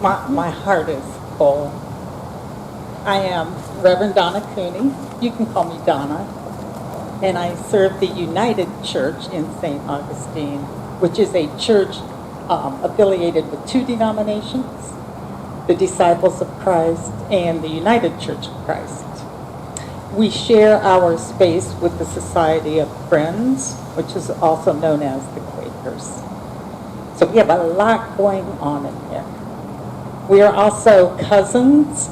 My heart is full. I am Reverend Donna Cooney. You can call me Donna. And I serve the United Church in St. Augustine, which is a church affiliated with two denominations, the Disciples of Christ and the United Church of Christ. We share our space with the Society of Friends, which is also known as the Quakers. So we have a lot going on in here. We are also cousins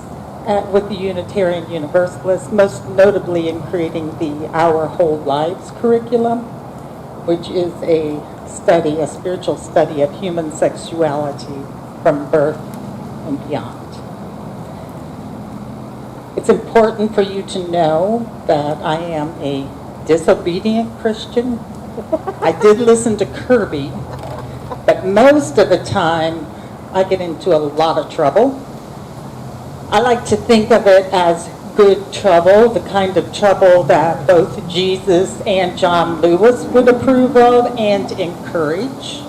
with the Unitarian Universalist, most notably in creating the Our Whole Lives curriculum, which is a spiritual study of human sexuality from birth and beyond. It's important for you to know that I am a disobedient Christian. I did listen to Kirby, but most of the time I get into a lot of trouble. I like to think of it as good trouble, the kind of trouble that both Jesus and John Lewis would approve of and encourage.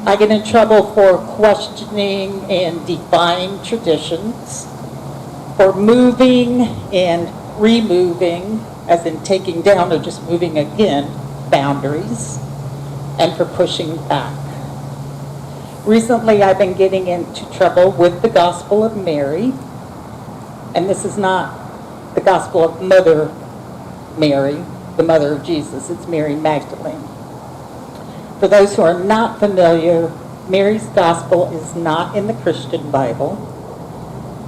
I get in trouble for questioning and defying traditions, for moving and removing, as in taking down or just moving again, boundaries, and for pushing back. Recently, I've been getting into trouble with the Gospel of Mary, and this is not the Gospel of Mother Mary, the mother of Jesus. It's Mary Magdalene. For those who are not familiar, Mary's Gospel is not in the Christian Bible,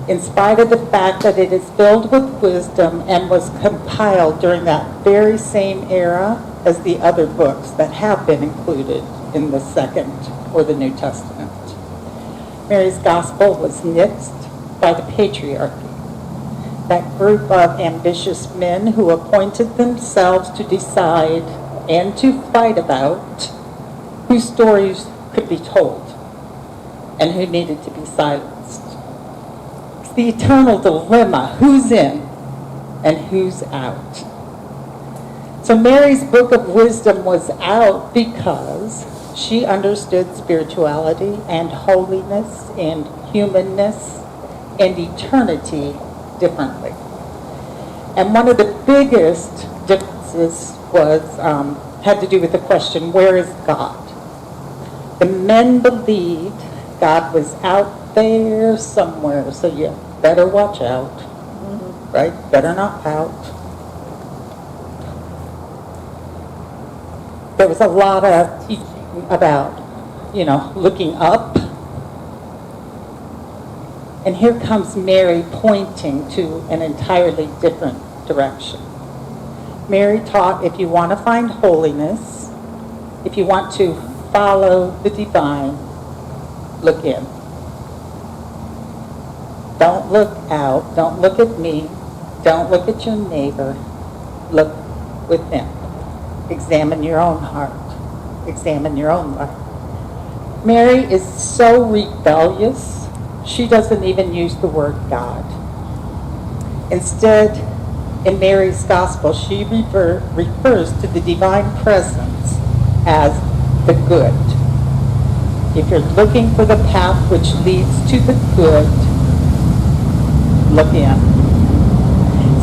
in spite of the fact that it is filled with wisdom and was compiled during that very same era as the other books that have been included in the Second or the New Testament. Mary's Gospel was nixed by the patriarchy, that group of ambitious men who appointed themselves to decide and to fight about whose stories could be told and who needed to be silenced. It's the eternal dilemma, who's in and who's out. So Mary's Book of Wisdom was out because she understood spirituality and holiness and humanness and eternity differently. And one of the biggest differences was had to do with the question, where is God? The men believed God was out there somewhere, so you better watch out, right? Better not pout. There was a lot of teaching about, looking up. And here comes Mary pointing to an entirely different direction. Mary taught if you want to find holiness, if you want to follow the divine, look in. Don't look out. Don't look at me. Don't look at your neighbor. Look within. Examine your own heart. Examine your own life. Mary is so rebellious, she doesn't even use the word God. Instead, in Mary's Gospel, she refers to the divine presence as the good. If you're looking for the path which leads to the good, look in.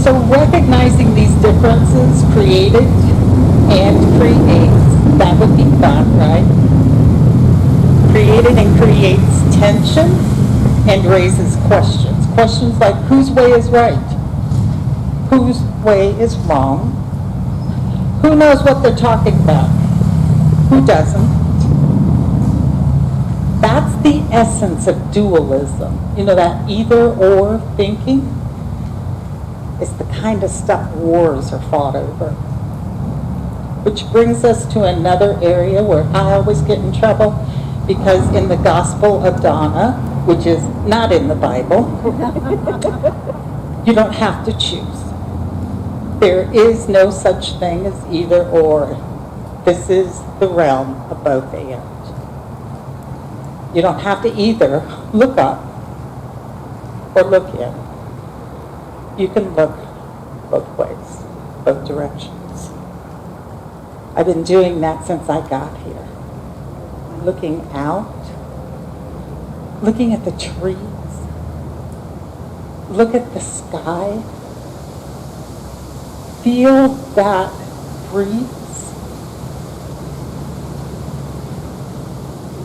So recognizing these differences created and creates, that would be fun, right? Created and creates tension and raises questions. Questions like, whose way is right? Whose way is wrong? Who knows what they're talking about? Who doesn't? That's the essence of dualism. That either-or thinking is the kind of stuff wars are fought over. Which brings us to another area where I always get in trouble, because in the Gospel of Donna, which is not in the Bible, you don't have to choose. There is no such thing as either or. This is the realm of both and. You don't have to either look up or look in. You can look both ways, both directions. I've been doing that since I got here. Looking out looking at the trees. Look at the sky. Feel that breeze.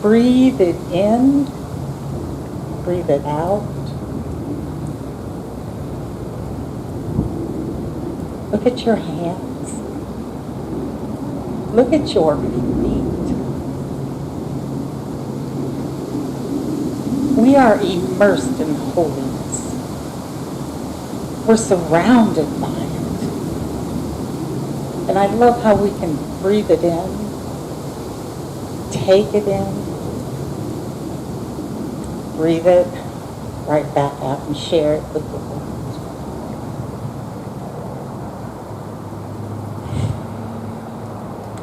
Breathe it in. Breathe it out. Look at your hands. Look at your feet. We are immersed in holiness. We're surrounded by it. And I love how we can breathe it in, take it in, breathe it right back out and share it with the world.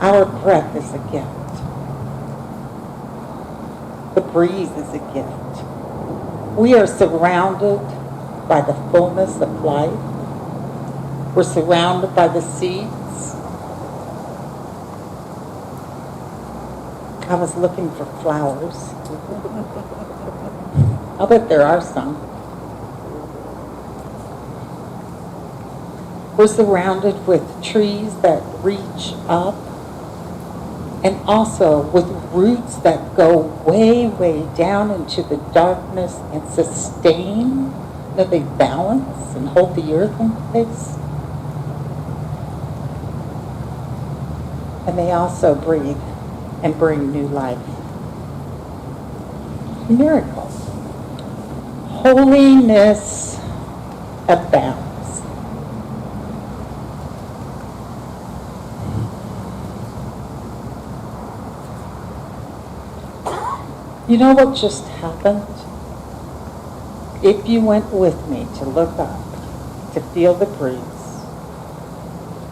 Our breath is a gift. The breeze is a gift. We are surrounded by the fullness of life. We're surrounded by the seeds. I was looking for flowers. I'll bet there are some. We're surrounded with trees that reach up, and also with roots that go way, way down into the darkness and sustain, that they balance and hold the earth in place. And they also breathe and bring new life. Miracles. Holiness abounds. You know what just happened? If you went with me to look up, to feel the breeze,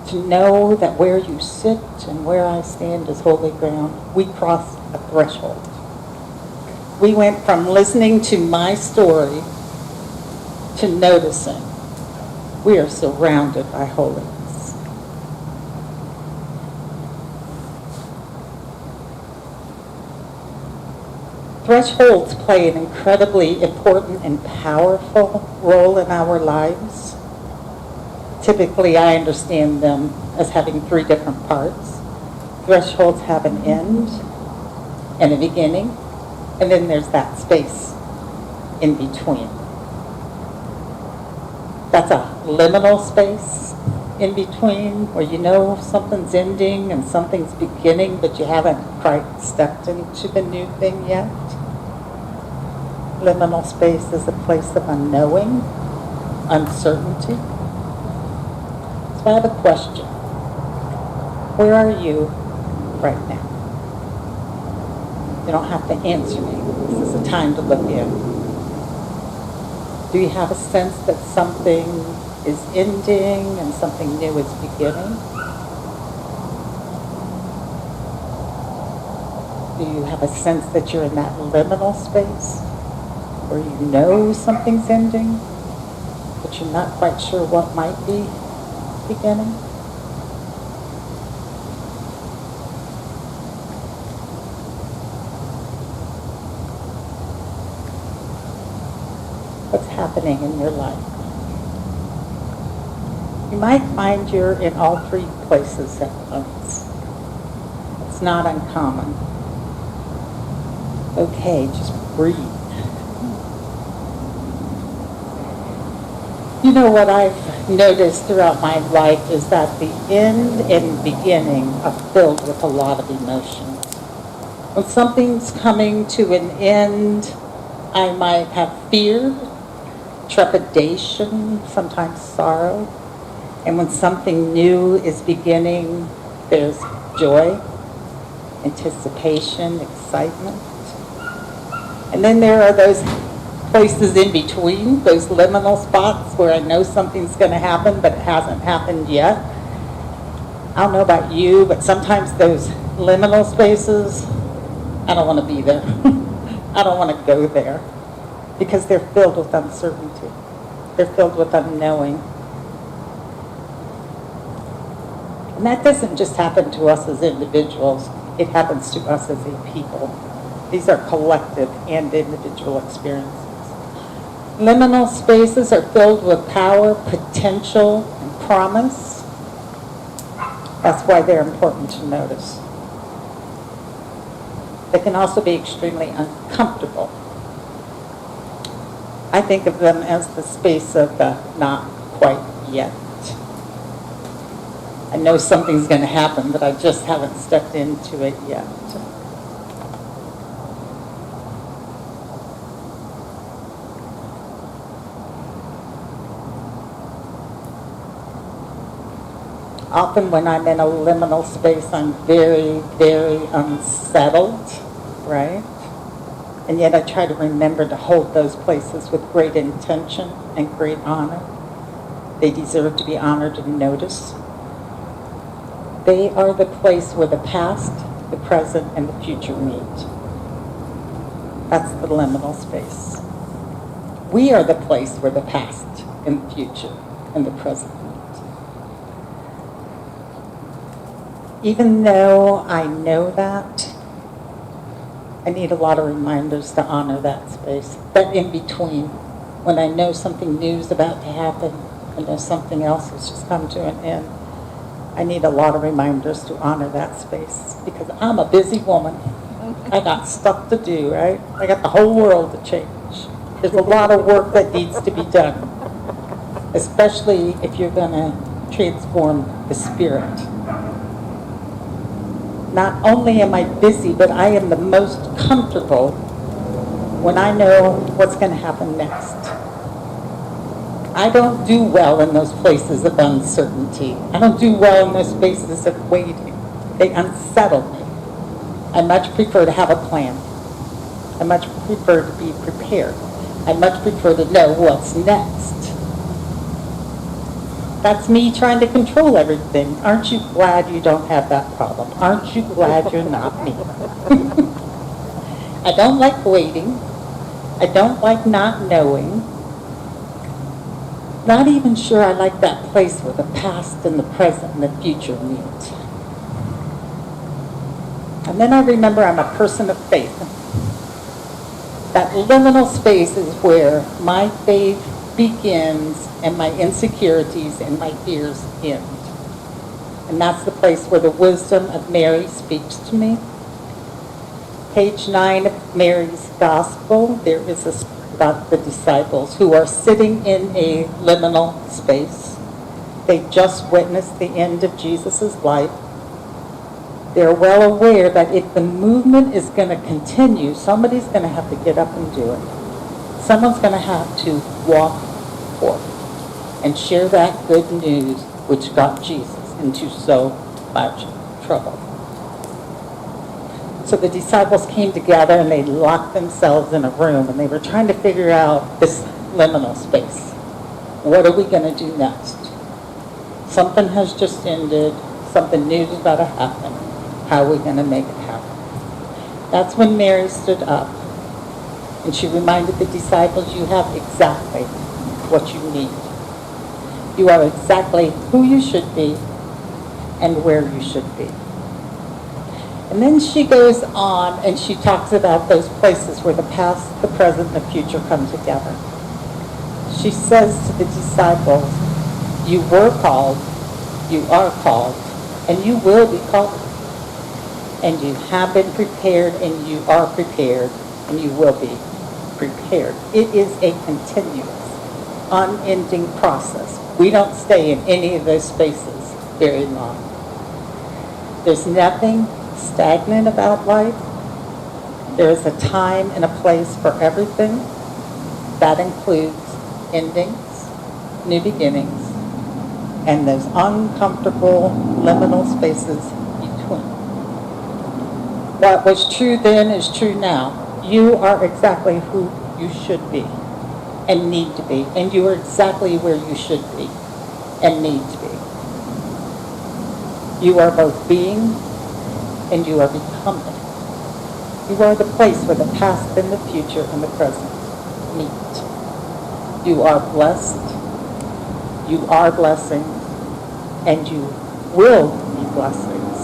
to know that where you sit and where I stand is holy ground, we crossed a threshold. We went from listening to my story to noticing we are surrounded by holiness. Thresholds play an incredibly important and powerful role in our lives. Typically, I understand them as having three different parts. Thresholds have an end and a beginning, and then there's that space in between. That's a liminal space in between where you know something's ending and something's beginning, but you haven't quite stepped into the new thing yet. Liminal space is a place of unknowing, uncertainty. So I have a question. Where are you right now? You don't have to answer me. This is a time to look in. Do you have a sense that something is ending and something new is beginning? Do you have a sense that you're in that liminal space where you know something's ending, but you're not quite sure what might be beginning? What's happening in your life? You might find you're in all three places at once. It's not uncommon. Okay, just breathe. You know what I've noticed throughout my life is that the end and beginning are filled with a lot of emotions. When something's coming to an end, I might have fear, trepidation, sometimes sorrow. And when something new is beginning, there's joy, anticipation, excitement. And then there are those places in between, those liminal spots where I know something's going to happen, but it hasn't happened yet. I don't know about you, but sometimes those liminal spaces, I don't want to be there. I don't want to go there because they're filled with uncertainty. They're filled with unknowing. And that doesn't just happen to us as individuals. It happens to us as a people. These are collective and individual experiences. Liminal spaces are filled with power, potential, and promise. That's why they're important to notice. They can also be extremely uncomfortable. I think of them as the space of the not quite yet. I know something's going to happen, but I just haven't stepped into it yet. Often when I'm in a liminal space, I'm very, very unsettled, right? And yet I try to remember to hold those places with great intention and great honor. They deserve to be honored and noticed. They are the place where the past, the present, and the future meet. That's the liminal space. We are the place where the past and the future and the present meet. Even though I know that, I need a lot of reminders to honor that space, that in between. When I know something new is about to happen, I know something else has just come to an end, I need a lot of reminders to honor that space, because I'm a busy woman. I got stuff to do, right? I got the whole world to change. There's a lot of work that needs to be done, especially if you're going to transform the spirit. Not only am I busy, but I am the most comfortable when I know what's going to happen next. I don't do well in those places of uncertainty. I don't do well in those spaces of waiting. They unsettle me. I much prefer to have a plan. I much prefer to be prepared. I much prefer to know what's next. That's me trying to control everything. Aren't you glad you don't have that problem? Aren't you glad you're not me? I don't like waiting. I don't like not knowing. Not even sure I like that place where the past and the present and the future meet. And then I remember I'm a person of faith. That liminal space is where my faith begins and my insecurities and my fears end. And that's the place where the wisdom of Mary speaks to me. Page 9 of Mary's Gospel, there is a story about the disciples who are sitting in a liminal space. They just witnessed the end of Jesus' life. They're well aware that if the movement is going to continue, somebody's going to have to get up and do it. Someone's going to have to walk forth and share that good news which got Jesus into so much trouble. So the disciples came together and they locked themselves in a room and they were trying to figure out this liminal space. What are we going to do next? Something has just ended. Something new is about to happen. How are we going to make it happen? That's when Mary stood up and she reminded the disciples, you have exactly what you need. You are exactly who you should be and where you should be. And then she goes on and she talks about those places where the past, the present, and the future come together. She says to the disciples, you were called, you are called, and you will be called. And you have been prepared, and you are prepared, and you will be prepared. It is a continuous, unending process. We don't stay in any of those spaces very long. There's nothing stagnant about life. There is a time and a place for everything. That includes endings, new beginnings, and those uncomfortable liminal spaces between. What was true then is true now. You are exactly who you should be and need to be, and you are exactly where you should be and need to be. You are both being and you are becoming. You are the place where the past and the future and the present meet. You are blessed, you are blessings, and you will be blessings.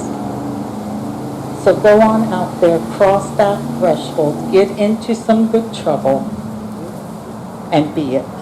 So go on out there, cross that threshold, get into some good trouble, and be it.